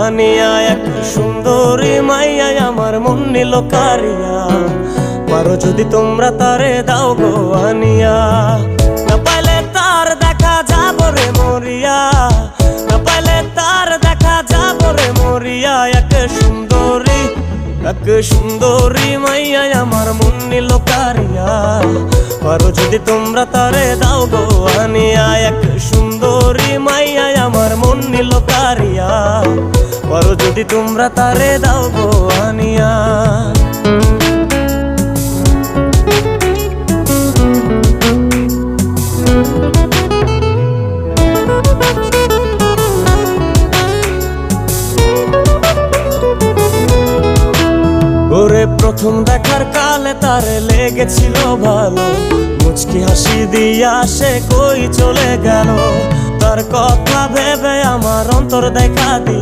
আনিয়া, এক সুন্দরী মাইয়া আমার মন নিল কারিয়া। পারো যদি তোমরা তারে দাও গো আনিয়া, না পাইলে তার দেখা যাব রে মরিয়া, না পাইলে তার দেখা যাব রে মরিয়া। এক সুন্দরী মাইয়া আমার মন নিল কারিয়া। পারো যদি তোমরা তারে দাও গো আনিয়া, এক সুন্দরী মাইয়া আমার মন নিল কারিয়া। পারো যদি তোমরা তারে দাও গো আনিয়া। ওরে প্রথম দেখার কালে তারে লেগেছিল ভালো, মুচকি হাসি দিয়া সে কই চলে গেল। তার কথা ভেবে আমার অন্তর দেখা দি